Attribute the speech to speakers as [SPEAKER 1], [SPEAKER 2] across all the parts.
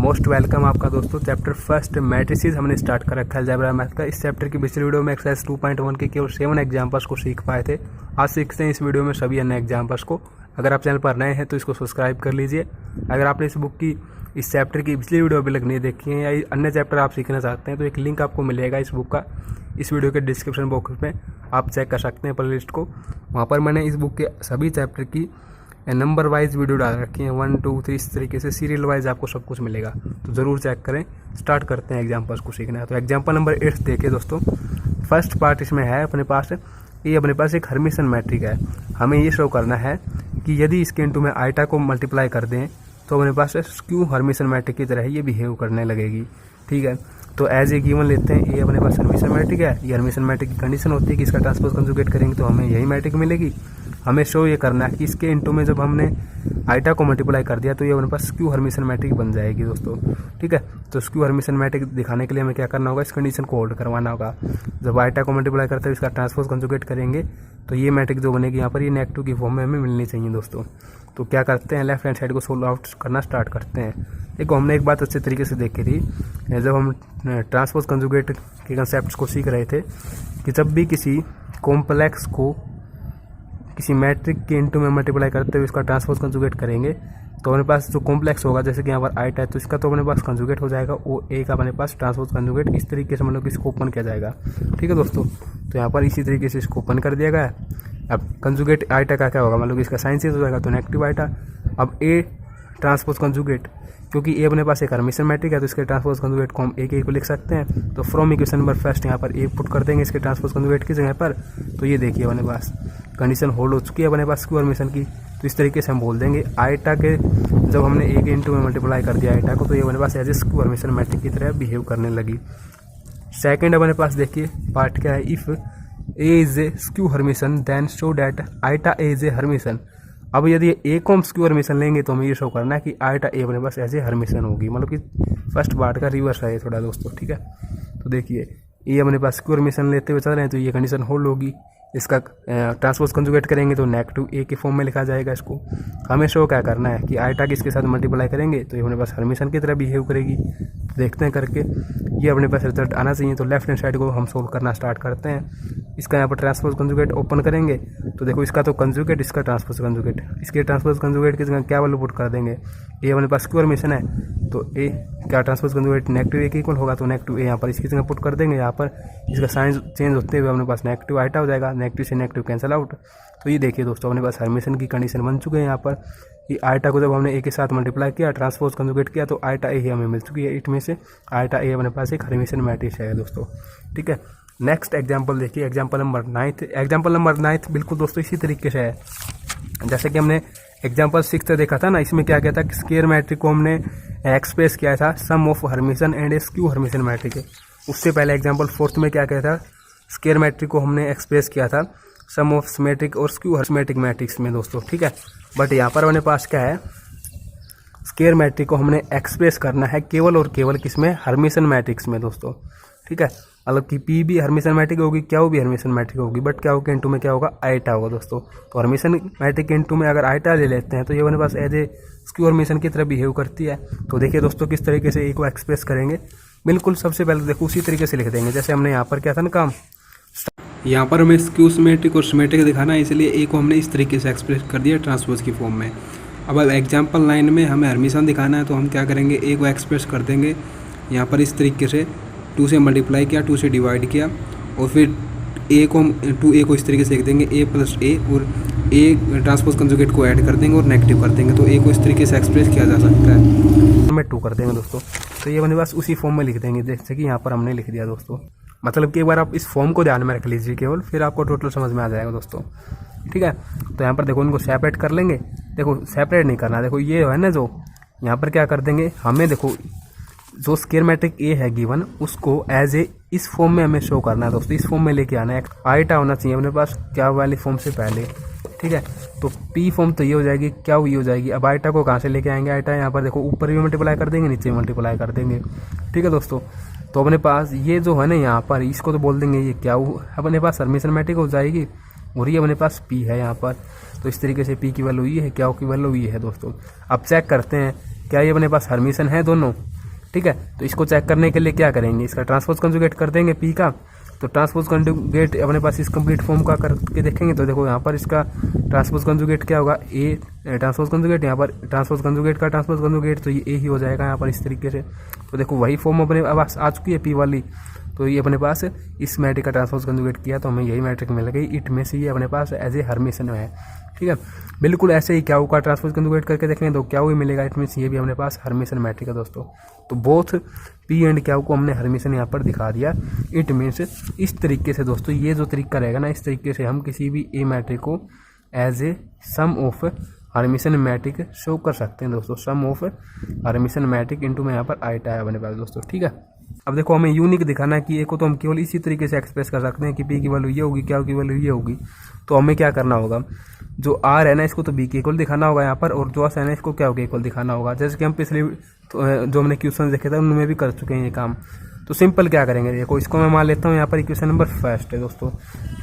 [SPEAKER 1] Most welcome आपका दोस्तों। Chapter first matrices हमने स्टार्ट कर रखा है अलजेब्रा मैथ का। इस चैप्टर की पिछली वीडियो में एक्सरसाइज 2.1 के केवल 7 एग्जाम्पल्स को सीख पाए थे। आज सीखते हैं इस वीडियो में सभी अन्य एग्जाम्पल्स को। अगर आप चैनल पर नए हैं तो इसको सब्सक्राइब कर लीजिए। अगर आपने इस बुक की इस चैप्टर की पिछली वीडियो अभी तक नहीं देखी है या अन्य चैप्टर आप सीखना चाहते हैं तो एक लिंक आपको मिलेगा इस बुक का इस वीडियो के डिस्क्रिप्शन बॉक्स में। आप चेक कर सकते हैं प्लेलिस्ट को। वहाँ पर मैंने इस बुक के सभी चैप्टर की नंबर वाइज वीडियो डाल रखी है, 1 2 3 इस तरीके से सीरियल वाइज आपको सब कुछ मिलेगा, तो ज़रूर चेक करें। स्टार्ट करते हैं एग्जाम्पल्स को सीखना है। तो एग्जाम्पल नंबर 8 देखिए दोस्तों। फर्स्ट पार्ट इसमें है अपने पास एक हर्मिशन मैट्रिक है। हमें ये शो करना है कि यदि इसके इनटू में आइटा को मल्टीप्लाई कर दें तो अपने पास स्क्यू हर्मिशन मैट्रिक की तरह ये बिहेव करने लगेगी। ठीक है, तो एज ए गिवन लेते हैं, ये अपने पास हर्मिशन मैट्रिक है। ये हर्मिशन मैट्रिक की कंडीशन होती है कि इसका ट्रांसपोज कंजुगेट करेंगे तो हमें यही मैट्रिक मिलेगी। हमें शो ये करना है कि इसके इनटू में जब हमने आइटा को मल्टीप्लाई कर दिया तो ये अपने पास स्क्यू हर्मिशन मैट्रिक बन जाएगी दोस्तों। ठीक है, तो स्क्यू हर्मिशन मैट्रिक दिखाने के लिए हमें क्या करना होगा, इस कंडीशन को होल्ड करवाना होगा। जब आइटा को मल्टीप्लाई करते हैं इसका ट्रांसपोज कंजुगेट करेंगे तो ये मैट्रिक जो बनेगी यहाँ पर ये नेगेटिव की फॉर्म में हमें मिलनी चाहिए दोस्तों। तो क्या करते हैं, लेफ्ट हैंड साइड को सोल्व आउट करना स्टार्ट करते हैं। देखो हमने एक बात अच्छे तरीके से देखी थी जब हम ट्रांसपोज कंजुगेट के कंसेप्ट को सीख रहे थे कि जब भी किसी कॉम्प्लेक्स को किसी मैट्रिक के इनटू में मल्टीप्लाई करते हुए इसका ट्रांसपोज कंजुगेट करेंगे तो अपने पास जो कॉम्प्लेक्स होगा, जैसे कि यहाँ पर आइटा है तो इसका तो अपने पास कंजुगेट हो जाएगा, वो ए का अपने पास ट्रांसपोज कंजुगेट इस तरीके से मतलब कि इसको ओपन किया जाएगा। ठीक है दोस्तों, तो यहाँ पर इसी तरीके से इसको ओपन कर दिया गया है। अब कंजुगेट आइटा का क्या होगा, मतलब इसका साइन चेंज हो जाएगा तो नेगेटिव आइटा। अब ए ट्रांसपोज कंजुगेट, क्योंकि ए अपने पास एक हर्मिशन मैट्रिक है तो इसके ट्रांसपोज कंजुगेट को हम ए के को लिख सकते हैं। तो फ्रॉम इक्वेशन नंबर फर्स्ट यहाँ पर ए पुट कर देंगे इसके ट्रांसपोज कंजुगेट की जगह पर। तो ये देखिए अपने पास कंडीशन होल्ड हो चुकी है अपने पास स्क्यू हर्मिशन की। तो इस तरीके से हम बोल देंगे आइटा के जब हमने ए के इनटू में मल्टीप्लाई कर दिया आइटा को तो ये अपने पास as a skew hermitian matrix की तरह बिहेव करने लगी। सेकेंड अपने पास देखिए पार्ट क्या है, if A is a skew Hermitian then show that iota A is a Hermitian. अब यदि ए को हम स्क्यू हर्मिशन लेंगे तो हमें ये शो करना है कि आइटा ए अपने पास एज ए हर्मिशन होगी, मतलब कि फर्स्ट पार्ट का रिवर्स है ये थोड़ा दोस्तों। ठीक है, तो देखिए ये अपने पास स्क्यू हर्मिशन लेते हुए चल रहे हैं तो ये कंडीशन होल्ड होगी। इसका ट्रांसपोज कंजुगेट करेंगे तो नेगेटिव ए के फॉर्म में लिखा जाएगा इसको। हमें शो क्या करना है कि आइटा के इसके साथ मल्टीप्लाई करेंगे तो ये अपने पास हर्मिशन की तरह बिहेव करेगी। तो देखते हैं करके, ये अपने पास रिजल्ट आना चाहिए। तो लेफ्ट हैंड साइड को हम सोल्व करना स्टार्ट करते हैं। इसका यहाँ पर ट्रांसपोज कंजुगेट ओपन करेंगे तो देखो इसका तो कंजुगेट, इसका ट्रांसपोज कंजुगेट, इसके ट्रांसपोज कंजुगेट की जगह क्या वैल्यू पुट कर देंगे, ये अपने पास स्क्यू हर्मिशन है तो ए क्या ट्रांसपोज कंजुगेट नेगेटिव ए के इक्वल होगा तो नेगेटिव ए यहाँ पर इसकी जगह पुट कर देंगे। यहाँ पर इसका साइन चेंज होते हुए अपने पास नेगेटिव आइटा हो जाएगा, नेगेटिव से नेगेटिव कैंसिल आउट। तो ये देखिए दोस्तों अपने पास हर्मिशन की कंडीशन बन चुके हैं। यहाँ पर ये आइटा को जब हमने ए के साथ मल्टीप्लाई किया ट्रांसपोज कंजुगेट किया तो आइटा ए ही हमें मिल चुकी है। इसमें से आइटा ए अपने पास एक हर्मिशन मैट्रिक्स है दोस्तों। ठीक है, नेक्स्ट एग्जाम्पल देखिए, एग्जाम्पल नंबर 9। एग्जाम्पल नंबर 9 बिल्कुल दोस्तों इसी तरीके से है जैसे कि हमने एग्जाम्पल 6 देखा था ना। इसमें क्या कहता है कि स्केयर मैट्रिक को हमने एक्सप्रेस किया था sum of hermitian and a skew hermitian matrix. उससे पहले एग्जाम्पल 4 में क्या कहता है, स्केयर मैट्रिक को हमने एक्सप्रेस किया था सम ऑफ सिमेट्रिक और स्क्यू हर्मिटिक मैट्रिक्स में दोस्तों। ठीक है, बट यहाँ पर अपने पास क्या है, स्केयर मैट्रिक को हमने एक्सप्रेस करना है केवल और केवल किसमें, हर्मिशन मैट्रिक्स में दोस्तों। ठीक है, मतलब कि पी भी हर्मिशन मैट्रिक होगी, क्या भी हर्मिशन मैट्रिक होगी, बट क्या होगा इनटू में क्या होगा, आइटा होगा दोस्तों। तो हर्मिशन मैट्रिक के इनटू में अगर आइटा ले लेते हैं तो ये अपने पास एज ए स्क्यू हर्मिशन की तरह बिहेव करती है। तो देखिए दोस्तों किस तरीके से ए को एक्सप्रेस करेंगे। बिल्कुल सबसे पहले देखो उसी तरीके से लिख देंगे जैसे हमने यहाँ पर क्या था ना काम, यहाँ पर हमें स्क्यू सिमेट्रिक और सिमेट्रिक दिखाना है इसलिए ए को हमने इस तरीके से एक्सप्रेस कर दिया ट्रांसपोज की फॉर्म में। अब एग्जाम्पल 9 में हमें हर्मिशन दिखाना है तो हम क्या करेंगे, ए को एक्सप्रेस कर देंगे यहाँ पर इस तरीके से, 2 से मल्टीप्लाई किया, 2 से डिवाइड किया और फिर ए को हम 2a को इस तरीके से लिख देंगे a प्लस ए और ए ट्रांसपोज कंजुगेट को ऐड कर देंगे और नेगेटिव कर देंगे। तो ए को इस तरीके से एक्सप्रेस किया जा सकता है, हमें 2 कर देंगे दोस्तों। तो ये अपने पास उसी फॉर्म में लिख देंगे जैसे कि यहाँ पर हमने लिख दिया दोस्तों। मतलब कि एक बार आप इस फॉर्म को ध्यान में रख लीजिए केवल, फिर आपको टोटल समझ में आ जाएगा दोस्तों। ठीक है, तो यहाँ पर देखो इनको सेपरेट कर लेंगे। देखो सेपरेट नहीं करना, देखो ये है ना जो यहाँ पर क्या कर देंगे, हमें देखो जो स्केयर मैट्रिक ए है गिवन उसको एज ए इस फॉर्म में हमें शो करना है दोस्तों। इस फॉर्म में लेके आना है, आइटा होना चाहिए अपने पास क्या वाली फॉर्म से पहले। ठीक है, तो पी फॉर्म तो ये हो जाएगी, क्या ये हो जाएगी। अब आइटा को कहाँ से लेके आएंगे, आइटा यहाँ पर देखो ऊपर भी मल्टीप्लाई कर देंगे, नीचे भी मल्टीप्लाई कर देंगे। ठीक है दोस्तों, तो अपने पास ये जो है ना यहाँ पर इसको तो बोल देंगे ये क्या अपने पास हर्मिशन मैट्रिक हो जाएगी और ये अपने पास पी है यहाँ पर। तो इस तरीके से पी की वैल्यू ये है, क्या की वैल्यू ये है दोस्तों। अब चेक करते हैं क्या ये अपने पास हर्मिशन है दोनों, ठीक है। तो इसको चेक करने के लिए क्या करेंगे, इसका ट्रांसपोज कंजुगेट कर देंगे पी का। तो ट्रांसपोज कंजुगेट अपने पास इस कंप्लीट फॉर्म का करके देखेंगे तो देखो यहाँ पर इसका ट्रांसपोज कंजुगेट क्या होगा, ए ट्रांसपोज कंजुगेट, यहाँ पर ट्रांसपोज कंजुगेट का ट्रांसपोज कंजुगेट तो ये ए ही हो जाएगा यहाँ पर इस तरीके से। तो देखो वही फॉर्म अपने पास आ चुकी है पी वाली। तो ये अपने पास इस मैट्रिक का ट्रांसपोज कंजुगेट किया तो हमें यही मैट्रिक मिल गई। इट में से ये अपने पास एज ए हर्मिशन है, ठीक है। बिल्कुल ऐसे ही क्या का ट्रांसपोज कंजुगेट करके देखेंगे तो क्या ही मिलेगा। इट मीन्स ये भी अपने पास हर्मिशन मैट्रिक है दोस्तों। तो बोथ पी एंड क्या को हमने हर्मिशन यहाँ पर दिखा दिया। इट मीन्स इस तरीके से दोस्तों ये जो तरीका रहेगा ना, इस तरीके से हम किसी भी ए मैट्रिक को as a sum of Hermitian matrix show कर सकते हैं दोस्तों। Sum of Hermitian matrix into में यहाँ पर आइटा है अपने पास दोस्तों, ठीक है। अब देखो हमें यूनिक दिखाना है कि ए को तो हम केवल इसी तरीके से एक्सप्रेस कर सकते हैं कि पी की वैल्यू ये होगी, क्या की वैल्यू ये होगी। तो हमें क्या करना होगा, जो आर है ना इसको तो बी के इक्वल दिखाना होगा यहाँ पर, और जो एस है ना इसको क्या होगा इक्वल दिखाना होगा। जैसे कि हम पिछले जो हमने क्वेश्चन देखे थे उनमें भी कर चुके हैं ये काम। तो सिंपल क्या करेंगे, देखो इसको मैं मान लेता हूँ यहाँ पर इक्वेशन नंबर फर्स्ट है दोस्तों,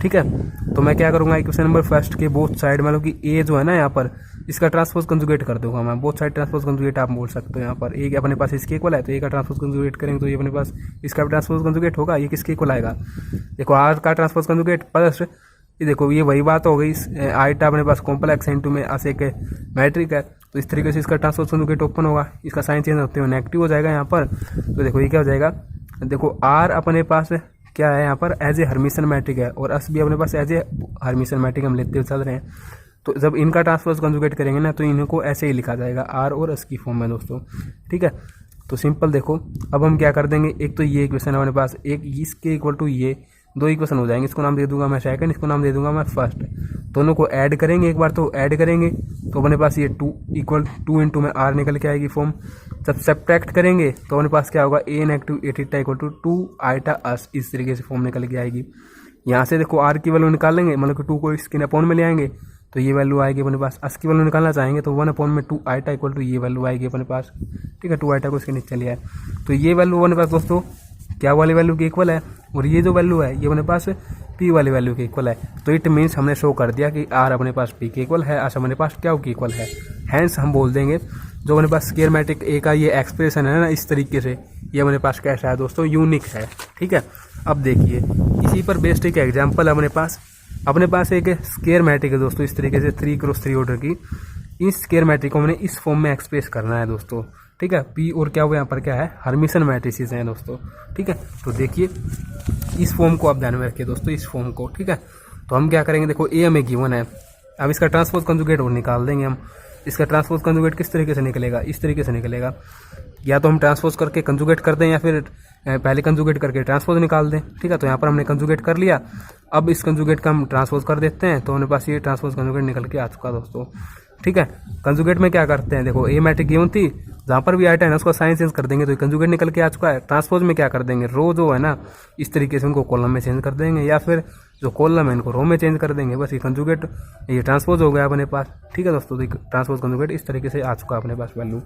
[SPEAKER 1] ठीक है। तो मैं क्या करूँगा, इक्वेशन नंबर फर्स्ट के बोथ साइड मतलब कि ए जो है ना यहाँ पर इसका ट्रांसपोज कंजुगेट कर दूंगा मैं। बोथ साइड ट्रांसपोज कंजुगेट आप बोल सकते हो। यहाँ पर ए अपने पास इसके इक्वल है तो ए का ट्रांसपोज कंजुगेट करेंगे तो ये अपने पास इसका भी ट्रांसपोज कंजुगेट होगा। ये किसके इक्वल आएगा, देखो आर का ट्रांसपोज कंजुगेट प्लस ये देखो ये वही बात हो गई। आइटा अपने पास कॉम्प्लेक्स इंटू में अस एक मैट्रिक है तो इस तरीके से इसका ट्रांसपोज कंजुगेट ओपन होगा। इसका साइन चेंज होते हुए नेगेटिव हो जाएगा यहाँ पर। तो देखो ये क्या हो जाएगा, देखो आर अपने पास क्या है यहाँ पर एज ए हर्मिशन मैट्रिक है और एस भी अपने पास एज ए हर्मिशन मैट्रिक हम लेते हुए चल रहे हैं। तो जब इनका ट्रांसपोज कंजुगेट करेंगे ना तो इनको ऐसे ही लिखा जाएगा आर और एस की फॉर्म में दोस्तों, ठीक है। तो सिंपल देखो अब हम क्या कर देंगे, एक तो ये इक्वेशन है हमारे पास, एक इसके इक्वल टू ये दो इक्वेशन हो जाएंगे। इसको नाम दे दूंगा मैं सेकंड, इसको नाम दे दूंगा मैं फर्स्ट। दोनों को ऐड करेंगे एक बार, तो ऐड करेंगे तो अपने पास ये 2 इक्वल 2 इंटू में आर निकल के आएगी फॉर्म। जब सब्ट्रैक्ट करेंगे तो अपने पास क्या होगा, A negative A theta equal to 2 iota S, इस तरीके से फॉर्म निकल के आएगी। यहाँ से देखो आर की वैल्यू निकाल लेंगे, मतलब कि 2 को इसके अपॉन में ले आएंगे तो ये वैल्यू आएगी अपने पास। एस की वैल्यू निकालना चाहेंगे तो 1 अपॉन में 2 आइटा इक्वल टू ये वैल्यू आएगी अपने पास, ठीक है। 2 आइटा को इसके नीचे लिया है तो ये वैल्यू अपने पास दोस्तों क्या वाली वैल्यू के इक्वल है, और ये जो वैल्यू है ये अपने पास पी वाली वैल्यू के इक्वल है। तो इट मीन्स हमने शो कर दिया कि आर अपने पास पी के इक्वल है, एस अपने पास क्या के इक्वल है। हैंस हम बोल देंगे जो अपने पास स्क्वायर मैट्रिक ए का ये एक्सप्रेशन है ना इस तरीके से, ये अपने पास कैसा है दोस्तों, यूनिक है, ठीक है। अब देखिए इसी पर बेस्ड एक एग्जाम्पल अपने पास एक स्क्वायर मैट्रिक है दोस्तों, इस तरीके से 3x3 ऑर्डर की। इस स्क्वायर मैट्रिक को हमने इस फॉर्म में एक्सप्रेस करना है दोस्तों, ठीक है। पी और क्या हुआ यहाँ पर क्या है, हर्मिशन मैट्रिसेस हैं दोस्तों, ठीक है। तो देखिए इस फॉर्म को आप ध्यान में रखिए दोस्तों, इस फॉर्म को, ठीक है। तो हम क्या करेंगे, देखो ए हमें गिवन है, अब इसका ट्रांसपोज कंजुगेट और निकाल देंगे हम। इसका ट्रांसपोज कंजुगेट किस तरीके से निकलेगा, इस तरीके से निकलेगा। या तो हम ट्रांसपोज करके कंजुगेट कर दें या फिर पहले कंजुगेट करके ट्रांसपोज निकाल दें, ठीक है। तो यहाँ पर हमने कंजुगेट कर लिया, अब इस कंजुगेट का हम ट्रांसपोज कर देते हैं तो हमारे पास ये ट्रांसपोज कंजुगेट निकल के आ चुका दोस्तों, ठीक है। कंजुगेट में क्या करते हैं, देखो ए मैट्रिक गिवन थी, जहाँ पर भी आइटा है ना उसका साइन चेंज कर देंगे तो कंजुगेट निकल के आ चुका है। ट्रांसपोज में क्या कर देंगे, रो जो है ना इस तरीके से उनको कॉलम में चेंज कर देंगे, या फिर जो कॉलम है इनको रो में चेंज कर देंगे। बस ये कंजुगेट ये ट्रांसपोज हो गया अपने पास, ठीक है दोस्तों। ट्रांसपोज कंजुगेट इस तरीके से आ चुका अपने पास वैल्यू।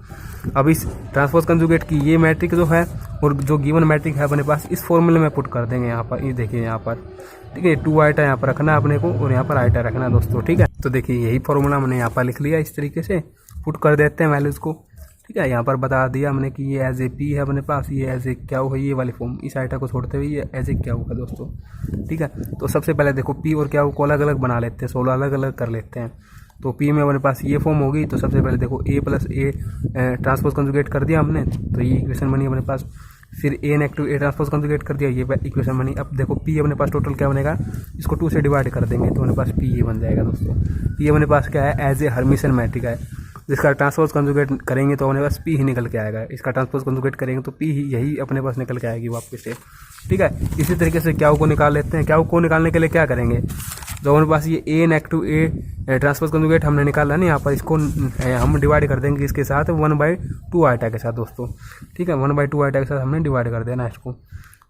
[SPEAKER 1] अब इस ट्रांसपोज कंजुगेट की ये मैट्रिक जो है और जो गिवन मैट्रिक है अपने पास इस फॉर्मूले में पुट कर देंगे यहाँ पर। ये देखिए यहाँ पर, ठीक है, 2 आइटा यहाँ पर रखना है अपने को और यहाँ पर आइटा रखना है दोस्तों, ठीक है। तो देखिए यही फॉर्मूला हमने यहाँ पर लिख लिया, इस तरीके से पुट कर देते हैं वैल्यूज़ को, ठीक है। यहाँ पर बता दिया हमने कि ये एज ए पी है अपने पास, ये एज ए क्या है ये वाली फॉर्म, इस आइटा को छोड़ते हुए ये एज ए क्या होगा दोस्तों, ठीक है। तो सबसे पहले देखो पी और क्या को अलग अलग बना लेते हैं, 16 अलग अलग कर लेते हैं। तो पी में अपने पास ये फॉर्म होगी, तो सबसे पहले देखो ए प्लस ए ट्रांसपोज कंजुगेट कर दिया हमने, तो ये इक्वेशन बनी अपने पास। फिर ए नेगेटिव ए ट्रांसपोज कंजुगेट कर दिया, ये इक्वेशन बनी। अब देखो पी अपने पास टोटल क्या बनेगा, इसको 2 से डिवाइड कर देंगे तो अपने पास पी ये बन जाएगा दोस्तों। ये अपने पास क्या है, एज ए हर्मिशन मैट्रिक है, जिसका ट्रांसपोज कंजुगेट करेंगे तो अपने पास पी ही निकल के आएगा। इसका ट्रांसपोज कंजुगेट करेंगे तो पी ही यही अपने पास निकल के आएगी वापस से, ठीक है। इसी तरीके से क्या को निकाल लेते हैं। क्या को निकालने के लिए क्या करेंगे, जो हमारे पास ये ए नेगेटिव ए ट्रांसपोज कंजुगेट हमने निकाला ना, यहाँ पर इसको हम डिवाइड कर देंगे इसके साथ 1/2 आइटा के साथ दोस्तों, ठीक है। 1/2 आइटा के साथ हमने डिवाइड कर देना इसको।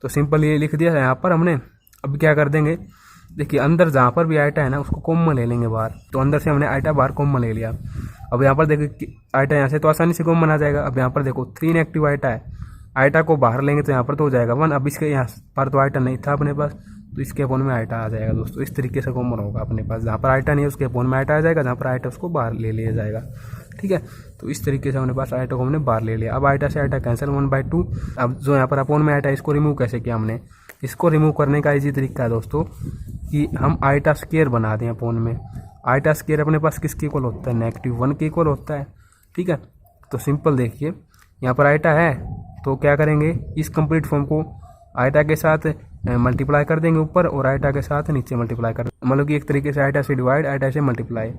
[SPEAKER 1] तो सिंपल ये लिख दिया यहाँ पर हमने। अब क्या कर देंगे, देखिए अंदर जहाँ पर भी आइटा है ना उसको कॉमन ले लेंगे बाहर, तो अंदर से हमने आइटा बाहर कॉमन ले लिया। अब यहाँ पर देखिए आइटा यहाँ से तो आसानी से कॉमन आ जाएगा। अब यहाँ पर देखो 3 नेगेटिव आइटा है, आइटा को बाहर लेंगे तो यहाँ पर तो हो जाएगा 1। अब इसके यहाँ पर तो आइटा नहीं था अपने पास, तो इसके अपोन में आइटा आ जाएगा दोस्तों। इस तरीके से कॉमन होगा अपने पास, जहाँ पर आइटा नहीं है उसके अपोन में आइटा आ जाएगा, जहाँ पर आइटा उसको बाहर ले लिया जाएगा। ठीक है, तो इस तरीके से अपने पास आइटा को हमने बाहर ले लिया। अब आइटा से आइटा कैंसिल 1/2। अब जो यहाँ पर अपोन में आइटा इसको रिमूव कैसे किया हमने, इसको रिमूव करने का इजी तरीका है दोस्तों कि हम आइटा स्क्वायर बना दें अपोन में। आइटा स्क्वायर अपने पास किसके इक्वल होता है, -1 के इक्वल होता है। ठीक है, तो सिंपल देखिए यहाँ पर आइटा है तो क्या करेंगे, इस कंप्लीट फॉर्म को आइटा के साथ मल्टीप्लाई कर देंगे ऊपर और आइटा के साथ नीचे मल्टीप्लाई कर, मतलब कि एक तरीके से आइटा से डिवाइड आइटा से मल्टीप्लाई।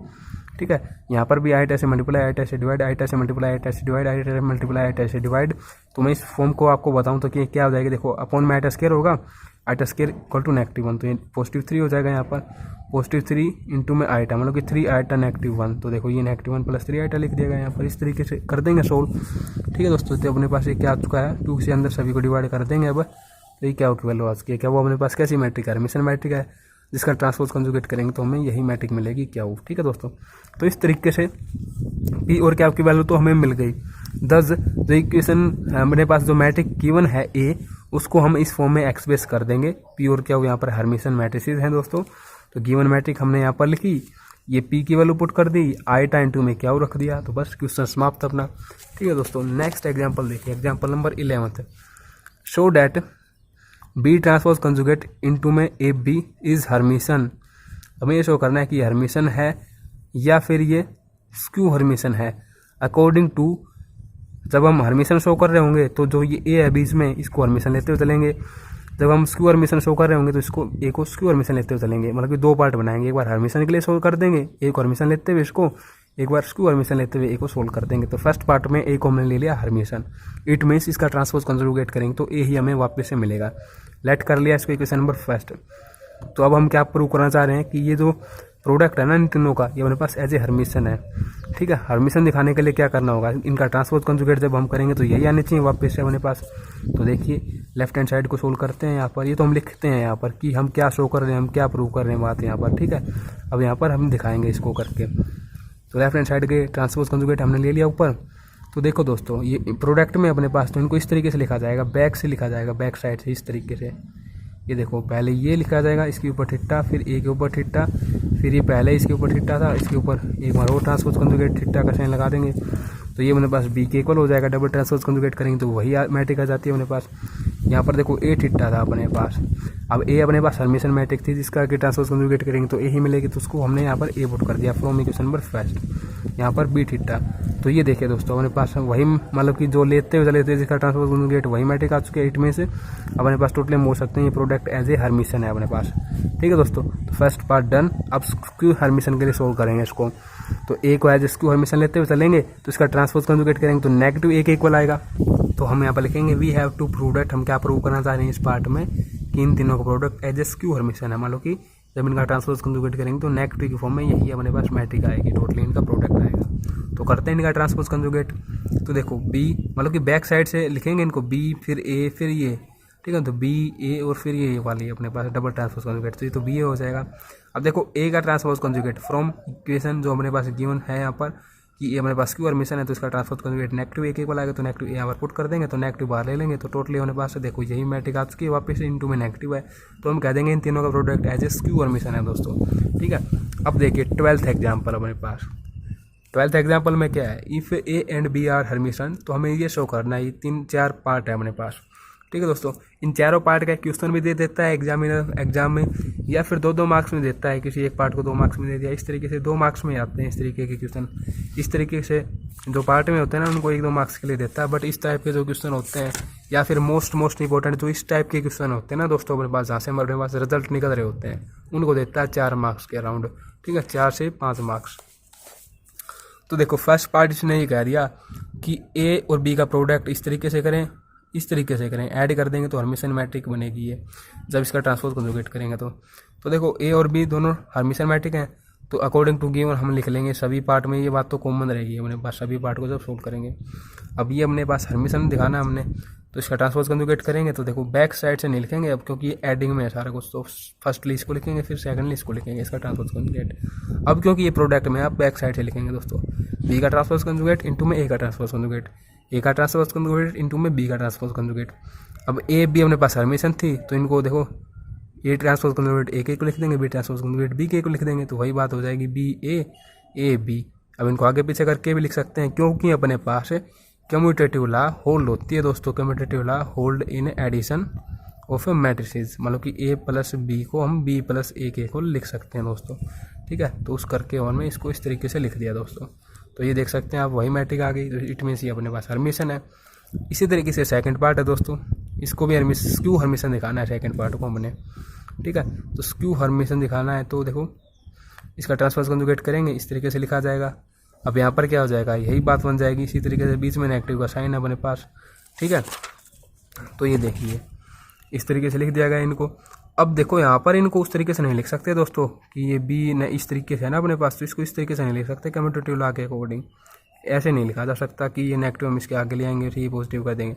[SPEAKER 1] ठीक है, यहाँ पर भी आइटा से मल्टीप्लाई आइटा से डिवाइड आइटा से मल्टीप्लाई आइटा से डिवाइड आइटा से मल्टीप्लाई आइटा से डिवाइड। तो मैं इस फॉर्म को आपको बताऊँ तो कि क्या हो जाएगा, देखो अपोन में आइटा स्क्वायर होगा, आइटा स्क्वायर इक्वल टू -1, तो ये +3 हो जाएगा। यहाँ पर +3 इंटू में आइटा, मतलब कि 3 आइटा -1, तो देखो ये -1 + 3 आइटा लिख दिया गया यहाँ पर। इस तरीके से कर देंगे सोल्व। ठीक है दोस्तों, तो अपने पास ये क्या आ चुका है, 2 से अंदर सभी को डिवाइड कर देंगे। अब तो ये क्या वैल्यू आ चुकी है, क्या वो अपने पास कैसी मैट्रिक है, हर्मिशन मैट्रिक है, जिसका ट्रांसपोज कंजुगेट करेंगे तो हमें यही मैट्रिक मिलेगी क्या वो। ठीक है दोस्तों, तो इस तरीके से पी और क्या की वैल्यू तो हमें मिल गई। दस जो इक्वेशन हमारे पास जो मैट्रिक गिवन है ए, उसको हम इस फॉर्म में एक्सप्रेस कर देंगे। पी और क्या यहाँ पर हर्मिशन मैट्रिसेस हैं दोस्तों। तो गिवन मैट्रिक हमने यहाँ पर लिखी, ये पी की वैल्यू पुट कर दी, आइटा इंटू में क्या रख दिया, तो बस क्वेश्चन समाप्त अपना। ठीक है दोस्तों, नेक्स्ट एग्जाम्पल देखिए, example number 11। Show that B transpose conjugate into में ए बी इज हर्मिशन। हमें ये शो करना है कि हर्मिशन है या फिर ये स्क्यू हर्मिशन है। अकॉर्डिंग टू, जब हम हर्मिशन शो कर रहे होंगे तो जो ये ए है बीच में, इसको हर्मिशन लेते हुए चलेंगे। जब हम स्क्यू हर्मिशन शो कर रहे होंगे तो इसको ए को स्क्यू हर्मिशन लेते हुए चलेंगे, मतलब कि 2 पार्ट बनाएंगे। एक बार हर्मिशन के लिए सोल्व कर देंगे, एक हर्मिशन लेते हुए इसको, एक बार स्क्यू हर्मिशन लेते हुए ए को सोल्व कर देंगे। तो फर्स्ट पार्ट में ए को हमने ले लिया हर्मिशन, इट मीन्स इसका ट्रांसपोज कंजुगेट करेंगे तो ए ही हमें वापस से मिलेगा। लेट कर लिया इसको इक्वेशन नंबर फर्स्ट। तो अब हम क्या प्रूव करना चाह रहे हैं कि ये जो प्रोडक्ट है ना इन तीनों का, ये अपने पास एज ए हर्मिशन है। ठीक है, हर्मिशन दिखाने के लिए क्या करना होगा, इनका ट्रांसपोज कंजुगेट जब हम करेंगे तो यही आने चाहिए वापस से अपने पास। तो देखिए लेफ्ट हैंड साइड को सोल्व करते हैं यहाँ पर, ये तो हम लिखते हैं यहाँ पर कि हम क्या शो कर रहे हैं, हम क्या प्रूव कर रहे हैं बात यहाँ पर। ठीक है, अब यहाँ पर हम दिखाएंगे इसको करके। तो लेफ्ट हैंड साइड के ट्रांसपोज कंजुगेट हमने ले लिया ऊपर। तो देखो दोस्तों, ये प्रोडक्ट में अपने पास तो इनको इस तरीके से लिखा जाएगा, बैक से लिखा जाएगा, बैक साइड से इस तरीके से। ये देखो पहले ये लिखा जाएगा, इसके ऊपर ठिट्टा, फिर ए के ऊपर ठिट्टा, फिर ये पहले इसके ऊपर ठिट्टा था, इसके ऊपर एक बार और ट्रांसपोज कंजुगेट ठिट्टा का साइन लगा देंगे। तो ये अपने पास बी के इक्वल हो जाएगा, डबल ट्रांसपोज कंजुगेट करेंगे तो वही मैट्रिक आ जाती है अपने पास। यहाँ पर देखो ए ठिट्टा था अपने पास, अब ए अपने पास हर्मिशन मैट्रिक थी जिसका कि ट्रांसपोज कंजुगेट करेंगे तो ए ही मिलेगी, तो उसको हमने यहाँ पर ए पुट कर दिया फ्रॉम इक्वेशन नंबर फर्स्ट। यहाँ पर बी ठिट्टा, तो ये देखिए दोस्तों अपने पास वही, मतलब कि जो लेते हुए चले थे जिसका ट्रांसपोज कंजुगेट वही मैट्रिक आ चुके हैं 8 में से। अपने पास टोटली हम बोल सकते हैं ये प्रोडक्ट एज ए हर्मिशन है अपने पास। ठीक है दोस्तों, तो फर्स्ट पार्ट डन। अब स्क्यू हर्मिशन के लिए सोल्व करेंगे इसको। तो ए को एज स्क्यू हर्मिशन लेते हुए चलेंगे तो इसका ट्रांसपोज कंजुगेट करेंगे तो नेगेटिव ए के इक्वल आएगा। तो हम यहाँ पर लिखेंगे we have to prove that, हम क्या प्रूव करना चाह रहे हैं इस पार्ट में कि इन तीनों का product as a skew Hermitian है। मान लो कि जब इनका ट्रांसपोज कंजुगेट करेंगे तो नेगेटिव की फॉर्म में यही अपने पास मैट्रिक आएगी, टोटली इनका प्रोडक्ट आएगा। तो करते हैं इनका ट्रांसपोज कंजुगेट। तो देखो बी, मतलब कि बैक साइड से लिखेंगे इनको, बी फिर ए फिर ये। ठीक है, तो बी ए और फिर ये वाली अपने पास डबल ट्रांसपोज कंजुगेट, तो ये तो बी ए हो जाएगा। अब देखो ए का ट्रांसपोज कंजुगेट फ्रॉम इक्वेशन जो अपने पास गिवन है यहाँ पर कि ये हमारे पास क्यू हर्मिशन है तो इसका ट्रांसपोज कंजुगेट नेगेटिव ए के इक्वल आएगा, तो नेगेटिव ए यहाँ पर पुट कर देंगे तो नेगेटिव बाहर ले लेंगे। तो टोटली अपने पास देखो यही मैट्रिक आ चुकी है, वापस इनटू में नेगेटिव है, तो हम कह देंगे इन तीनों का product as a skew Hermitian है दोस्तों। ठीक है, अब देखिए 12th एग्जाम्पल अपने पास। 12th एग्जाम्पल में क्या है, if A and B are hermitian, तो हमें ये शो करना है। ये 3-4 पार्ट है अपने पास। ठीक है दोस्तों, इन चारों पार्ट का क्वेश्चन भी दे देता है एग्जाम में, या फिर 2-2 मार्क्स में देता है, किसी एक पार्ट को 2 मार्क्स में दे दिया। इस तरीके से 2 मार्क्स में आते हैं इस तरीके के क्वेश्चन। इस तरीके से जो पार्ट में होते हैं ना उनको 1-2 मार्क्स के लिए देता है। बट इस टाइप के जो क्वेश्चन होते हैं या फिर मोस्ट इंपॉर्टेंट जो इस टाइप के क्वेश्चन होते हैं ना दोस्तों अपने पास, जहाँ से हमारे पास रिजल्ट निकल रहे होते हैं, उनको देता है 4 मार्क्स के अराउंड। ठीक है, 4 से 5 मार्क्स। तो देखो फर्स्ट पार्ट इसने ये कह दिया कि ए और बी का प्रोडक्ट इस तरीके से करें, इस तरीके से करें, ऐड कर देंगे तो हर्मिशन मैट्रिक बनेगी ये, जब इसका ट्रांसपोज कंजुगेट करेंगे तो देखो ए और बी दोनों हर्मिशन मैट्रिक हैं। तो अकॉर्डिंग टू गिवन हम लिख लेंगे सभी पार्ट में, ये बात तो कॉमन रहेगी अपने पास सभी पार्ट को जब सोल्व करेंगे। अब ये अपने पास हर्मिशन दिखाना हमने, तो इसका ट्रांसपोज कंजुगेट करेंगे तो देखो बैक साइड से नहीं लिखेंगे अब, क्योंकि ये एडिंग में है सारा कुछ। तो फर्स्टली इसको लिखेंगे, फिर सेकंडली इसको लिखेंगे, इसका ट्रांसपोज कंजुगेट। अब क्योंकि ये प्रोडक्ट में आप बैक साइड से लिखेंगे दोस्तों, बी का ट्रांसपोज कंजुगेट इनटू में ए का ट्रांसपोज कंजुगेट। ए का ट्रांसपोज कंजुगेट इनटू में बी का ट्रांसपोज कंजुगेट। अब ए बी अपने पास हरमेशन थी तो इनको देखो ए ट्रांसपोज कंजुगेट ए के को लिख देंगे, बी ट्रांसपोज कंजुगेट बी के को लिख देंगे, तो वही बात हो जाएगी बी ए बी। अब इनको आगे पीछे करके भी लिख सकते हैं क्योंकि अपने पास कम्यूटेटिव लॉ होल्ड होती है दोस्तों। Commutative law hold in addition of matrices, मतलब कि ए प्लस बी को हम बी प्लस ए के को लिख सकते हैं दोस्तों। ठीक है, तो उस करके और में इसको इस तरीके से लिख दिया दोस्तों। तो ये देख सकते हैं आप, वही मैट्रिक आ गई, इट मीन्स ये अपने पास हरमिशन है। इसी तरीके से सेकंड पार्ट है दोस्तों, इसको भी स्क्यू हरमिशन दिखाना है सेकंड पार्ट को हमने। ठीक है, तो स्क्यू हरमिशन दिखाना है तो देखो इसका ट्रांसपोज कंजुगेट करेंगे, इस तरीके से लिखा जाएगा। अब यहाँ पर क्या हो जाएगा, यही बात बन जाएगी। इसी तरीके से बीच में नेगेटिव का साइन है अपने पास। ठीक है, तो ये देखिए इस तरीके से लिख दिया गया इनको। अब देखो यहाँ पर इनको उस तरीके से नहीं लिख सकते दोस्तों कि ये बी न इस तरीके से है ना अपने पास, तो इसको इस तरीके से नहीं लिख सकते कम्यूटेटिव लॉ के अकॉर्डिंग। ऐसे नहीं लिखा जा सकता कि ये नेगेटिव हम इसके आगे ले आएंगे फिर ये पॉजिटिव कर देंगे।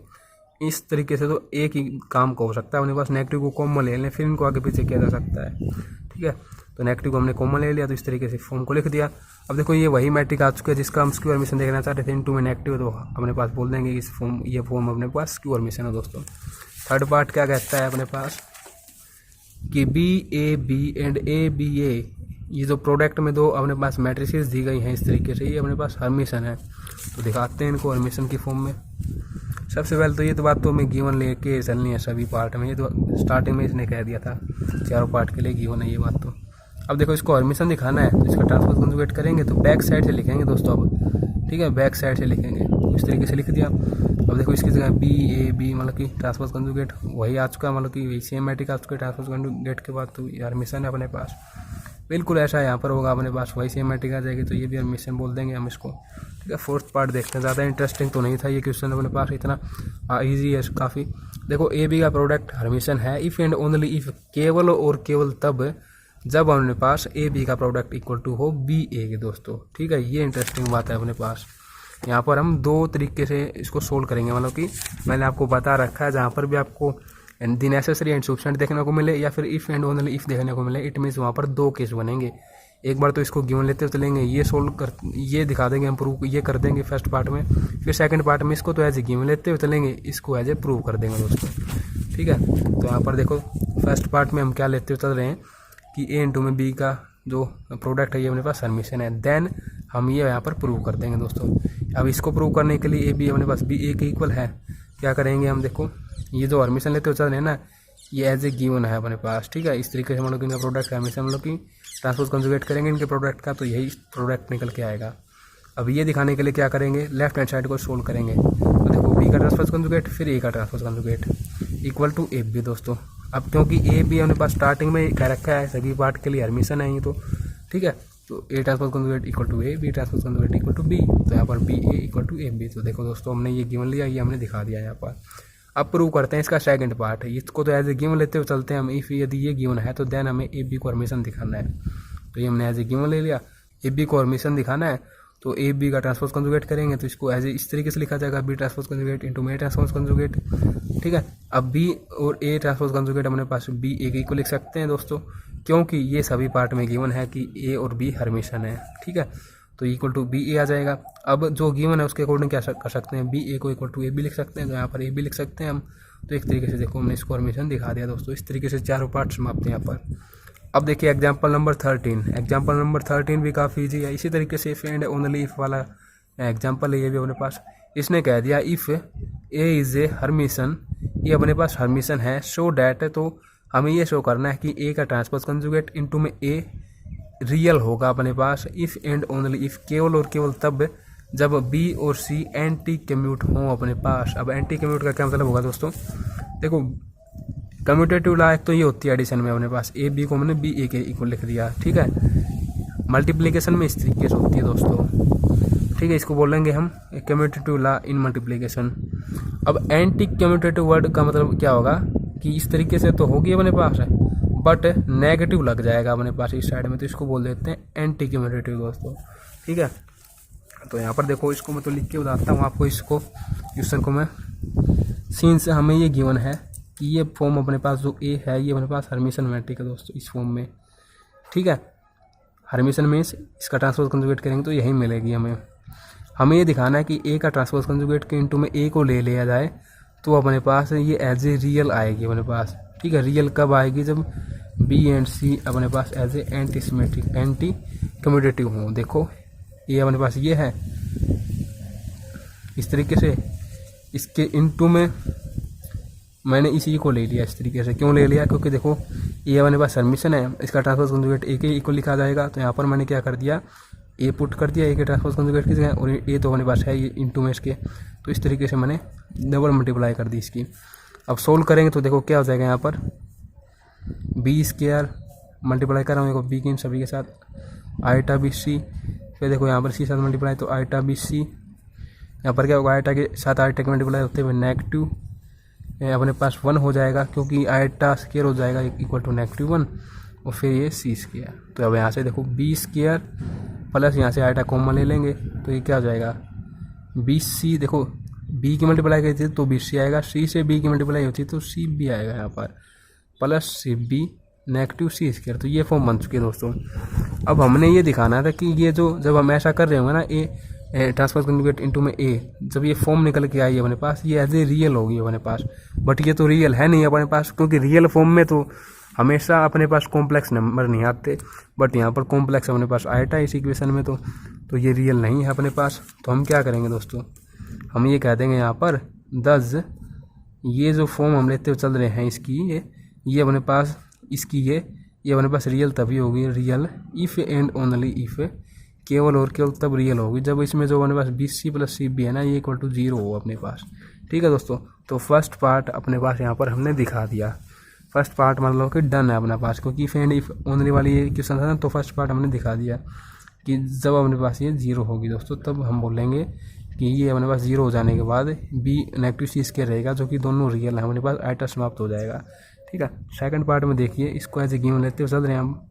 [SPEAKER 1] इस तरीके से तो एक ही काम को हो सकता है अपने पास, नेगेटिव को कॉमन ले लें फिर इनको आगे पीछे किया जा सकता है। ठीक है, तो नेगेटिव को हमने कॉमन ले लिया तो इस तरीके से फॉर्म को लिख दिया। अब देखो ये वही मैट्रिक आ चुका है जिसका हम स्क्यू हरमिशन देखना चाहते थे, इनटू में नेगेटिव, तो अपने पास बोल देंगे इस फॉर्म, ये फॉर्म अपने पास स्क्यू हरमिशन है दोस्तों। थर्ड पार्ट क्या कहता है अपने पास कि B A B and A B A, ये जो प्रोडक्ट में दो अपने पास मैट्रिसेस दी गई हैं इस तरीके से, ये अपने पास हरमिशन है। तो दिखाते हैं इनको हरमिशन की फॉर्म में। सबसे पहले तो ये तो बात तो हमें गिवन लेके चलनी है सभी पार्ट में, ये तो स्टार्टिंग में इसने कह दिया था चारों पार्ट के लिए गिवन है ये बात तो। अब देखो इसको हरमिशन दिखाना है तो इसका ट्रांसपोज कंजुगेट करेंगे तो बैक साइड से लिखेंगे दोस्तों अब। ठीक है, बैक साइड से लिखेंगे, तो इस तरीके से लिख दिया। अब देखो इसकी जगह बी ए बी, मतलब कि ट्रांसपोज कंजुगेट वही आ चुका, मतलब कि वही सेम मैट्रिक आ चुका है ट्रांसपोज कंजुगेट के बाद, तो ये हरमिशन है अपने पास। बिल्कुल ऐसा यहाँ पर होगा अपने पास, वही सेम मैट्रिक आ जाएगी तो ये भी हरमिशन बोल देंगे हम इसको। ठीक है, फोर्थ पार्ट देखते हैं, ज़्यादा इंटरेस्टिंग तो नहीं था ये क्वेश्चन अपने पास, इतना ईजी है काफ़ी। देखो ए बी का प्रोडक्ट हरमिशन है इफ़ एंड ओनली इफ़, केवल और केवल तब जब अपने पास ए बी का प्रोडक्ट इक्वल टू हो बी ए के दोस्तों। ठीक है, ये इंटरेस्टिंग बात है अपने पास। यहाँ पर हम दो तरीके से इसको सोल्व करेंगे, मतलब कि मैंने आपको बता रखा है जहाँ पर भी आपको द नेसेसरी एंड सफिशिएंट देखने को मिले या फिर इफ़ एंड ओनली इफ़ देखने को मिले, इट मीन्स वहाँ पर दो केस बनेंगे। एक बार तो इसको गिवन लेते हुए चलेंगे, ये सोल्व कर ये दिखा देंगे हम प्रूव, ये कर देंगे फर्स्ट पार्ट में। फिर सेकंड पार्ट में इसको तो एज ए गिवन लेते हुए चलेंगे, इसको एज ए प्रूव कर देंगे दोस्तों। ठीक है, तो यहाँ पर देखो फर्स्ट पार्ट में हम क्या लेते हुए चल रहे हैं कि ए इंटू में बी का जो प्रोडक्ट है ये अपने पास हरमिशन है, देन हम ये यहाँ पर प्रूव कर देंगे दोस्तों। अब इसको प्रूव करने के लिए ए बी अपने पास बी ए के इक्वल है, क्या करेंगे हम, देखो ये जो हरमिशन लेते हुए चल रहे हैं ना, ये एज ए गिवन है अपने पास। ठीक है, इस तरीके से मतलब कि इनका प्रोडक्ट है हमेशा, मतलब कि ट्रांसपोज कंजुगेट करेंगे इनके प्रोडक्ट का तो यही प्रोडक्ट निकल के आएगा। अब ये दिखाने के लिए क्या करेंगे, लेफ्ट हैंड साइड को सोल्व करेंगे। तो देखो बी का ट्रांसपोज कंजुगेट फिर ए का transpose conjugate equal to A B दोस्तों। अब क्योंकि ए बी अपने पास स्टार्टिंग में कह रखा है सभी पार्ट के लिए हरमिशन है ये तो। ठीक है, तो A transpose conjugate equal to A, B transpose conjugate equal to B, तो यहाँ पर B A equal to A B. तो देखो दोस्तों हमने ये गिवन लिया, ये हमने दिखा दिया यहाँ पर। अब प्रूव करते हैं इसका सेकंड पार्ट है, इसको तो एज ए गिवन लेते हुए चलते हैं हम। इफ़ यदि ये गिवन है तो देन हमें ए बी को हरमिशन दिखाना है, तो ये हमने एज ए गिवन ले लिया। ए बी को हरमिशन दिखाना है तो ए बी का ट्रांसपोज कंजुगेट करेंगे तो इसको एज ए इस तरीके से लिखा जाएगा, B transpose conjugate into A transpose conjugate. ठीक है, अब बी और ए ट्रांसपोज कंजुगेट अपने पास बी ए के को लिख सकते हैं दोस्तों, क्योंकि ये सभी पार्ट में गिवन है कि ए और बी हरमिशन है। ठीक है, तो इक्वल टू बी ए आ जाएगा। अब जो गिवन है उसके अकॉर्डिंग क्या कर सकते हैं, बी ए को इक्वल टू ए बी लिख सकते हैं, तो यहाँ पर ए बी लिख सकते हैं हम। तो एक तरीके से देखो हमने इसको हरमिशन दिखा दिया दोस्तों। इस तरीके से चारों पार्ट समाप्त हैं यहाँ पर। अब देखिए एग्जाम्पल नंबर 13, एग्जाम्पल नंबर 13 भी काफ़ी ईजी है। इसी तरीके से इफ़ एंड ओनली इफ़ वाला एग्जाम्पल है ये भी अपने पास। इसने कह दिया if A is a Hermitian, ये अपने पास हरमिशन है, शो डैट, तो हमें ये शो करना है कि ए का ट्रांसपोज कंजुगेट इनटू में ए रियल होगा अपने पास। इफ़ एंड ओनली इफ़, केवल और केवल तब जब बी और सी एंटी कम्यूट हों अपने पास। अब एंटी कम्यूट का क्या मतलब होगा दोस्तों, देखो कम्यूटेटिव लॉ एक तो ये होती है एडिशन में अपने पास, ए बी को हमने बी ए के इक्वल लिख दिया। ठीक है, मल्टीप्लिकेशन में इस तरीके से होती है दोस्तों। ठीक है, इसको बोलेंगे हम कम्यूटेटिव लॉ इन मल्टीप्लिकेशन। अब एंटी कम्यूटेटिव वर्ड का मतलब क्या होगा कि इस तरीके से तो होगी अपने पास है, बट नेगेटिव लग जाएगा अपने पास इस साइड में, तो इसको बोल देते हैं एंटी कम्यूटेटिव दोस्तों। ठीक है, तो यहाँ पर देखो इसको मैं तो लिख के बताता हूँ आपको, इसको क्वेश्चन को मैं सीन से हमें ये गिवन है कि ये फॉर्म अपने पास जो ए है ये अपने पास हरमिशन मैट्रिक है दोस्तों इस फॉर्म में। ठीक है, हरमिशन मीन्स इसका ट्रांसपोज कंजुगेट करेंगे तो यही मिलेगी हमें। हमें ये दिखाना है कि ए का ट्रांसपोज कंजुगेट के इनटू में ए को ले लिया जाए तो अपने पास ये एज ए रियल आएगी अपने पास। ठीक है, रियल कब आएगी? जब बी एंड सी अपने पास as a anti symmetric anti commutative हों। देखो ये अपने पास ये है, इस तरीके से इसके इनटू में मैंने इसी को ले लिया इस तरीके से। क्यों ले लिया? क्योंकि देखो ये अपने पास हर्मिशन है, इसका ट्रांसपोज कंजुगेट ए के इक्वल लिखा जाएगा। तो यहाँ पर मैंने क्या कर दिया, ए पुट कर दिया ए के ट्रांसपोज कंजुगेट की जगह, और ए तो अपने पास है ये इनटू में इसके। तो इस तरीके से मैंने डबल मल्टीप्लाई कर दी इसकी। अब सोल्व करेंगे तो देखो क्या हो जाएगा, यहाँ पर बी स्क्वायर मल्टीप्लाई कर रहा हूँ बी के इन सभी के साथ आईटा बी सी, फिर देखो यहाँ पर सी साथ मल्टीप्लाई तो आईटा बी सी, यहाँ पर क्या होगा आईटा के साथ आईटा के मल्टीप्लाई होते हुए नेगेटिव अपने पास 1 हो जाएगा, क्योंकि आईटा स्क्वायर हो जाएगा इक्वल टू -1 और फिर ये सी स्क्वायर। तो अब यहाँ से देखो बी स्क्वायर प्लस यहाँ से आईटा कॉमन ले लेंगे तो ये क्या हो जाएगा बी सी। देखो बी की मल्टीप्लाई करती है तो बी सी आएगा, सी से बी की मल्टीप्लाई होती है तो सी बी आएगा यहाँ पर, प्लस सी बी नेगेटिव सी स्क्वायर। तो ये फॉर्म बन चुकी है दोस्तों। अब हमने ये दिखाना था कि ये जो जब हम ऐसा कर रहे होंगे ना ए ट्रांसपोज कंजुगेट इनटू में ए, जब ये फॉर्म निकल के आई है अपने पास ये एज ए रियल होगी अपने पास, बट ये तो रियल है नहीं अपने पास, क्योंकि रियल फॉर्म में तो हमेशा अपने पास कॉम्प्लेक्स नंबर नहीं आते, बट यहाँ पर कॉम्प्लेक्स अपने पास आएटा इस इक्वेशन में तो ये रियल नहीं है अपने पास। तो हम क्या करेंगे दोस्तों, हम ये कह देंगे यहाँ पर दस ये जो फॉर्म हम लेते हुए चल रहे हैं इसकी ये अपने पास इसकी ये अपने पास रियल तभी होगी, real if and only if, केवल और केवल तब रियल होगी जब इसमें जो अपने पास B C plus C B है ना ये इक्वल टू 0 हो अपने पास। ठीक है दोस्तों, तो फर्स्ट पार्ट अपने पास यहाँ पर हमने दिखा दिया। फर्स्ट पार्ट मतलब कि डन है अपने पास, क्योंकि इफ़ एंड इफ़ ओनली वाली ये क्वेश्चन था ना, तो फर्स्ट पार्ट हमने दिखा दिया कि जब अपने पास ये 0 होगी दोस्तों तब हम बोलेंगे कि ये अपने पास 0 हो जाने के बाद बी नेगेटिव सी स्क्वायर रहेगा, जो कि दोनों रियल है अपने पास, आइटा समाप्त हो जाएगा। ठीक है, सेकंड पार्ट में देखिए इसको एज ए गिवन लेते हुए चल रहे हैं हम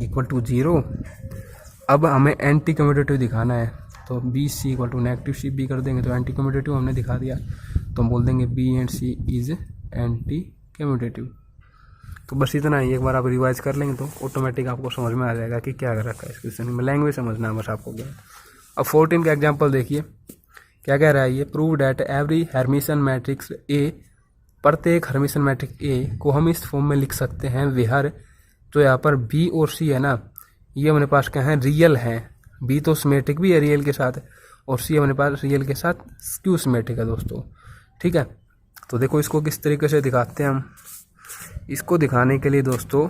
[SPEAKER 1] इक्वल टू 0। अब हमें एंटी कम्यूटेटिव दिखाना है तो B C equal to negative C B कर देंगे तो एंटी कम्यूटेटिव हमने दिखा दिया, तो हम बोल देंगे B and C is anti commutative. तो बस इतना ही, एक बार आप रिवाइज कर लेंगे तो ऑटोमेटिक आपको समझ में आ जाएगा कि क्या कर रखा है इस क्वेश्चन में, लैंग्वेज समझना है बस आपको क्या। अब 14 का एग्जाम्पल देखिए क्या कह रहा है ये, prove that every Hermitian matrix A, प्रत्येक हर्मिशन मैट्रिक्स ए को हम इस फॉर्म में लिख सकते हैं वेहर, तो यहाँ पर बी और सी है ना ये अपने पास क्या है रियल हैं, बी तो सिमेट्रिक भी है रियल के साथ और सी अपने पास रियल के साथ स्क्यू सिमेट्रिक है दोस्तों। ठीक है, तो देखो इसको किस तरीके से दिखाते हैं हम। इसको दिखाने के लिए दोस्तों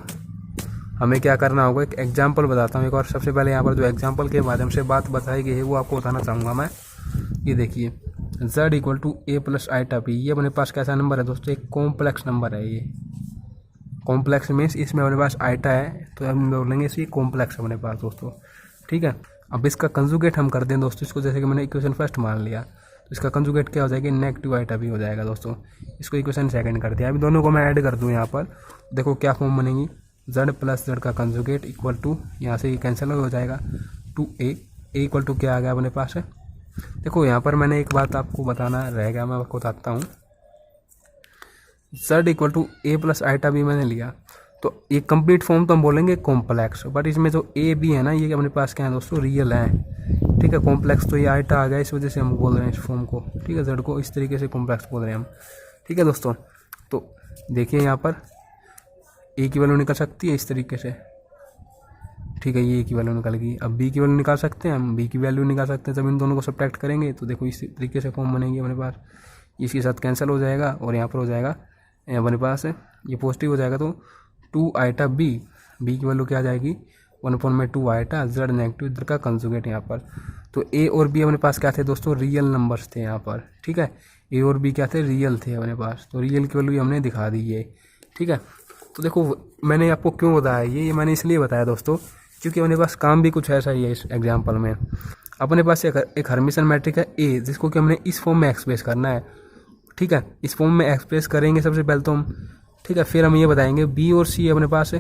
[SPEAKER 1] हमें क्या करना होगा, एक एग्जाम्पल बताता हूँ एक और। सबसे पहले यहाँ पर जो एग्जाम्पल के माध्यम से बात बताई गई है वो आपको बताना चाहूँगा मैं। ये देखिए z equal to A plus iota P, ये अपने पास कैसा नंबर है दोस्तों, एक कॉम्प्लेक्स नंबर है। ये कॉम्प्लेक्स मीन्स इसमें अपने पास आईटा है तो हम बोलेंगे इसे कॉम्प्लेक्स अपने पास दोस्तों। ठीक है, अब इसका कंजुगेट हम कर दें दोस्तों, इसको जैसे कि मैंने इक्वेशन फर्स्ट मान लिया तो इसका कंजुगेट क्या हो जाएगा, नेगेटिव आईटा भी हो जाएगा दोस्तों। इसको इक्वेशन सेकंड कर दिया, अभी दोनों को मैं ऐड कर दूँ यहाँ पर, देखो क्या फॉर्म बनेगी, z प्लस z का कंजुगेट इक्वल टू, यहाँ से ये कैंसिल हो जाएगा, टू ए इक्वल टू क्या आ गया अपने पास है। देखो यहाँ पर मैंने एक बात आपको बताना रहेगा, मैं आपको बताता हूँ। z equal to A plus iota भी मैंने लिया तो ये कंप्लीट फॉर्म तो हम बोलेंगे कॉम्प्लेक्स, बट इसमें जो ए बी है ना ये अपने पास क्या है दोस्तों रियल है। ठीक है, कॉम्प्लेक्स तो ये आईटा आ गया, इस वजह से हम बोल रहे हैं इस फॉर्म को। ठीक है, z को इस तरीके से कॉम्प्लेक्स बोल रहे हैं हम। ठीक है दोस्तों, तो देखिए यहाँ पर ए की वैल्यू निकल सकती है इस तरीके से। ठीक है, ये ए की वैल्यू निकल गई। अब बी की वैल्यू निकाल सकते हैं हम, बी की वैल्यू निकाल सकते हैं। जब इन दोनों को सब्ट्रैक्ट करेंगे तो देखो इस तरीके से फॉर्म बनेगी अपने पास, इसके साथ कैंसिल हो जाएगा और यहाँ पर हो जाएगा अपने पास ये पॉजिटिव हो जाएगा तो 2 आईटा बी, बी की वैल्यू क्या आ जाएगी 1/2 आईटा, z नेगेटिव इधर का कंजुगेट यहाँ पर। तो ए और बी अपने पास क्या थे दोस्तों, रियल नंबर्स थे यहाँ पर। ठीक है, ए और बी क्या थे, रियल थे अपने पास, तो रियल की वैल्यू हमने दिखा दी है। ठीक है, तो देखो मैंने आपको क्यों बताया ये मैंने इसलिए बताया दोस्तों क्योंकि अपने पास काम भी कुछ ऐसा ही है इस एग्जाम्पल में। अपने पास एक हर्मिशन मैट्रिक है ए, जिसको कि हमने इस फॉर्म में एक्सप्रेस करना है। ठीक है, इस फॉर्म में एक्सप्रेस करेंगे सबसे पहले तो हम। ठीक है, फिर हम ये बताएंगे बी और सी अपने पास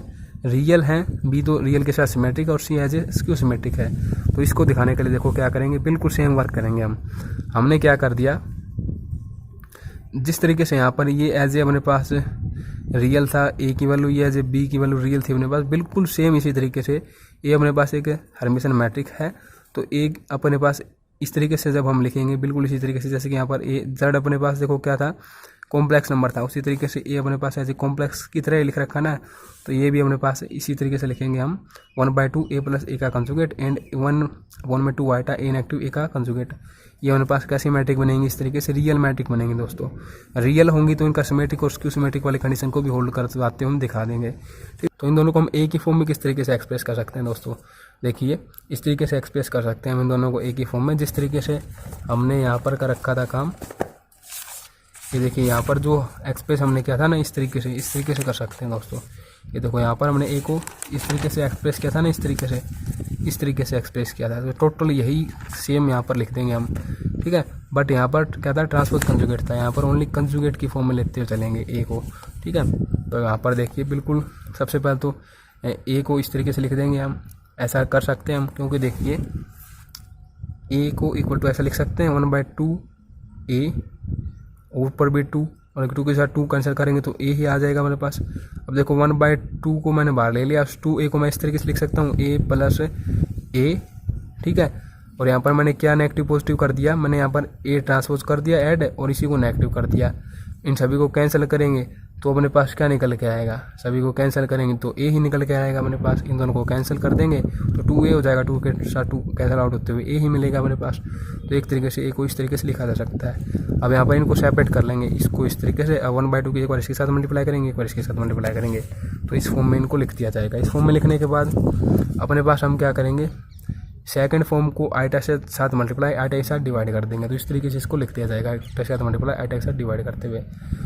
[SPEAKER 1] रियल हैं, बी तो रियल के साथ सिमेट्रिक और सी एज ए स्क्यू सिमेट्रिक है। तो इसको दिखाने के लिए देखो क्या करेंगे, बिल्कुल सेम वर्क करेंगे हम। हमने क्या कर दिया, जिस तरीके से यहाँ पर ये एज ए अपने पास रियल था, ए की वैल्यू ये एज ए बी की वैल्यू रियल थी अपने पास, बिल्कुल सेम इसी तरीके से ये अपने पास एक हर्मिशन मैट्रिक है तो एक अपने पास इस तरीके से जब हम लिखेंगे बिल्कुल इसी तरीके से, जैसे कि यहाँ पर ए जेड अपने पास देखो क्या था, कॉम्प्लेक्स नंबर था, उसी तरीके से ए अपने पास ऐसे कॉम्प्लेक्स की तरह लिख रखा ना, तो ये भी अपने पास इसी तरीके से लिखेंगे हम 1/2 a प्लस ए का conjugate and 1/2 iota A negative A का कंजुगेट। ये अपने पास कैसी मैट्रिक बनेंगी, इस तरीके से रियल मैट्रिक बनेंगे दोस्तों। रियल होंगी तो इनका सिमेट्रिक और स्क्यू सिमेट्रिक वाली कंडीशन को भी होल्ड करवाते हम दिखा देंगे। ठीक, तो इन दोनों को हम एक ही फॉर्म में किस तरीके से एक्सप्रेस कर सकते हैं दोस्तों, देखिए इस तरीके से एक्सप्रेस कर सकते हैं हम इन दोनों को एक ही फॉर्म में, जिस तरीके से हमने यहाँ पर कर रखा था काम। ये देखिए यहाँ पर जो एक्सप्रेस हमने किया था ना, इस तरीके से कर सकते हैं दोस्तों। ये देखो यहाँ पर हमने ए को इस तरीके से एक्सप्रेस किया था ना, इस तरीके से एक्सप्रेस किया था, तो टोटल यही सेम यहाँ पर लिख देंगे हम। ठीक है, बट यहाँ पर क्या था, ट्रांसपोज कंजुगेट था, यहाँ पर ओनली कंजुगेट की फॉर्म में लेते हुए चलेंगे ए को। ठीक है, तो यहाँ पर देखिए बिल्कुल सबसे पहले तो ए को इस तरीके से लिख देंगे हम, ऐसा कर सकते हैं हम, क्योंकि देखिए ए को इक्वल टू ऐसा लिख सकते हैं 1/2 ए, ऊपर भी 2 और 2 के साथ 2 कैंसिल करेंगे तो ए ही आ जाएगा हमारे पास। अब देखो 1/2 को मैंने बाहर ले लिया, 2a को मैं इस तरीके से लिख सकता हूँ a प्लस ए। ठीक है, और यहाँ पर मैंने क्या नेगेटिव पॉजिटिव कर दिया, मैंने यहाँ पर a ट्रांसपोज कर दिया ऐड, और इसी को नेगेटिव कर दिया। इन सभी को कैंसिल करेंगे तो अपने पास क्या निकल के आएगा, सभी को कैंसिल करेंगे तो ए ही निकल के आएगा अपने पास। इन दोनों को कैंसिल कर देंगे तो 2a हो जाएगा, 2 के साथ 2 कैंसिल आउट होते हुए ए ही मिलेगा अपने पास। तो एक तरीके से ए को इस तरीके से लिखा जा सकता है। अब यहाँ पर इनको सेपरेट कर लेंगे, इसको इस तरीके से 1/2 की एक बार इसके साथ मल्टीप्लाई करेंगे, एक बार इसके साथ मल्टीप्लाई करेंगे, तो इस फॉर्म में इनको लिख दिया जाएगा। इस फॉर्म में लिखने के बाद अपने पास हम क्या करेंगे, सेकंड फॉर्म को आइटा से साथ मल्टीप्लाई आइटा के साथ डिवाइड कर देंगे, तो इस तरीके से इसको लिख दिया जाएगा, आइटा के साथ मल्टीप्लाई आइटा के साथ डिवाइड करते हुए।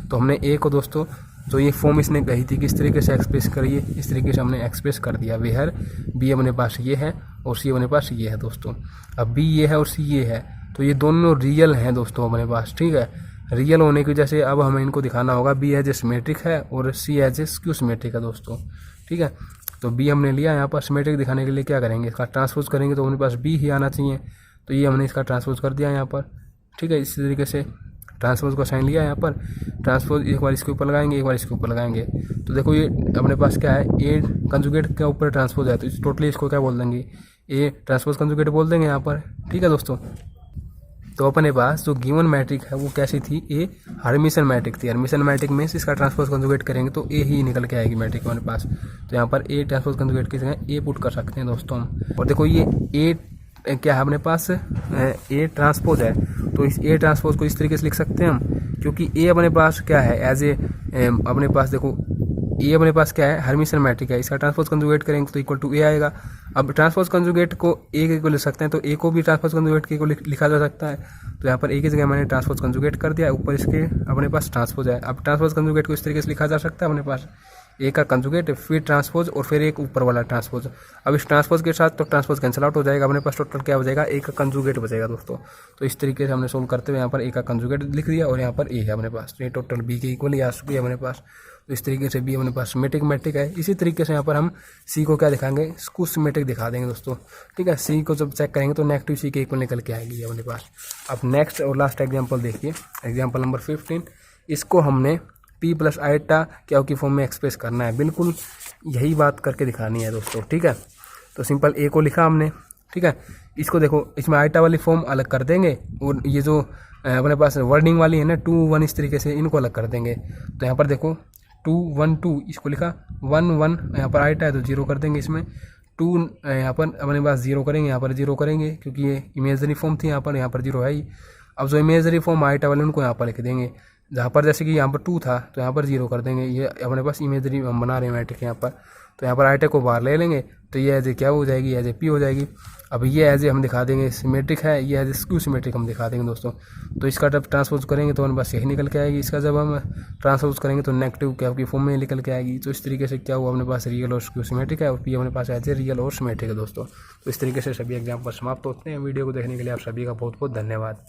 [SPEAKER 1] तो हमने ए को दोस्तों जो ये फॉर्म इसने कही थी कि इस तरीके से एक्सप्रेस करिए, इस तरीके से हमने एक्सप्रेस कर दिया। वेयर बी अपने पास ये है और सी अपने पास ये है दोस्तों। अब बी ये है और सी ये है, तो ये दोनों रियल हैं दोस्तों अपने पास। ठीक है, रियल होने की वजह से अब हमें इनको दिखाना होगा बी एज ए सिमेट्रिक है और सी एज ए स्क्यू सिमेट्रिक है दोस्तों। ठीक है, तो बी हमने लिया, यहाँ पर सिमेट्रिक दिखाने के लिए क्या करेंगे, इसका ट्रांसपोज करेंगे तो अपने पास बी ही आना चाहिए, तो ये हमने इसका ट्रांसपोज कर दिया यहाँ पर। ठीक है, इसी तरीके से ट्रांसपोज का साइन लिया यहाँ पर, ट्रांसपोज एक बार इसके ऊपर लगाएंगे, एक बार इसके ऊपर लगाएंगे, तो देखो ये अपने पास क्या है, ए कंजुगेट के ऊपर ट्रांसपोज है, तो टोटली इसको क्या बोल देंगे, ए ट्रांसपोज कंजुगेट बोल देंगे यहाँ पर। ठीक है दोस्तों, तो अपने पास जो गिवन मैट्रिक है वो कैसी थी, ए हर्मिशन मैट्रिक थी। हर्मिशन मैट्रिक में इसका ट्रांसपोज कंजुगेट करेंगे तो ए ही निकल के आएगी मैट्रिक हमारे पास। तो यहाँ पर ए ट्रांसपोज कंजुगेट की जगह ए पुट कर सकते हैं दोस्तों हम। और देखो ये ए क्या है अपने पास, ए ट्रांसपोज है, तो इस ए ट्रांसपोज को इस तरीके से लिख सकते हैं हम, क्योंकि ए अपने पास क्या है एज ए अपने पास देखो ए अपने पास क्या है, हर्मिशन मैट्रिक है, इसका ट्रांसपोज कंजुगेट करेंगे तो इक्वल टू ए आएगा। अब ट्रांसपोज कंजुगेट को ए के को लिख सकते हैं, तो ए को भी ट्रांसपोज कंजुगेट के को लिखा जा सकता है। तो यहाँ पर ए की जगह मैंने ट्रांसपोज कंजुगेट कर दिया, ऊपर इसके अपने पास ट्रांसपोज है। अब ट्रांसपोज कंजुगेट को इस तरीके से लिखा जा सकता है अपने पास, ए का कंजुगेट फिर ट्रांसपोज और फिर एक ऊपर वाला ट्रांसपोज। अब इस ट्रांसपोज के साथ तो ट्रांसपोज कैंसिल आउट हो जाएगा, अपने पास टोटल क्या हो जाएगा, ए का कंजुगेट बचेगा दोस्तों। तो इस तरीके से हमने सोल्व करते हुए यहाँ पर ए का कंजुगेट लिख दिया और यहाँ पर ए है अपने पास, तो ये टोटल बी के इक्वल या बी अपने पास। तो इस तरीके से बी अपने पास सिमेट्रिक मैट्रिक है। इसी तरीके से यहाँ पर हम सी को क्या दिखाएंगे, स्क्यू सिमेट्रिक दिखा देंगे दोस्तों। ठीक है, सी को जब चेक करेंगे तो नेगेटिव सी के इक्वल निकल के आएगी अपने पास। अब नेक्स्ट और लास्ट एग्जाम्पल देखिए, एग्जाम्पल नंबर 15। इसको हमने p प्लस आइटा क्या की फॉर्म में एक्सप्रेस करना है, बिल्कुल यही बात करके दिखानी है दोस्तों। ठीक है, तो सिंपल ए को लिखा हमने। ठीक है, इसको देखो इसमें आइटा वाली फॉर्म अलग कर देंगे और ये जो अपने पास वर्डिंग वाली है ना 2 1, इस तरीके से इनको अलग कर देंगे। तो यहाँ पर देखो 2 1 2 इसको लिखा, 1 1 यहाँ पर आइटा है तो 0 कर देंगे, इसमें 2 यहाँ पर अपने पास 0 करेंगे, यहाँ पर 0 करेंगे क्योंकि ये इमेजरी फॉर्म थी, यहाँ पर 0 है ही। अब जो इमेजरी फॉर्म आइटा वाले उनको यहाँ पर लिख देंगे, जहाँ पर जैसे कि यहाँ पर 2 था तो यहाँ पर 0 कर देंगे। ये अपने पास इमेजरी हम बना रहे हैं मैट्रिक यहाँ पर, तो यहाँ पर आइटा को बाहर ले लेंगे तो ये एज ए क्या हो जाएगी, एज ए पी हो जाएगी। अब ये एज ए हम दिखा देंगे सिमेट्रिक है, ये एज ए स्क्यू सिमेट्रिक हम दिखा देंगे दोस्तों। तो इसका जब ट्रांसपोज करेंगे तो हमारे पास यही निकल के आएगी, इसका जब हम ट्रांसपोज करेंगे तो नेगेटिव क्या की फॉर्म में निकल के आएगी। तो इस तरीके से क्या हुआ, अपने पास रियल और स्क्यू सिमेट्रिक है और पी अपने पास एज ए रियल और सिमेट्रिक है दोस्तों। तो इस तरीके से सभी एग्जाम्पल समाप्त होते हैं। वीडियो को देखने के लिए आप सभी का बहुत बहुत धन्यवाद।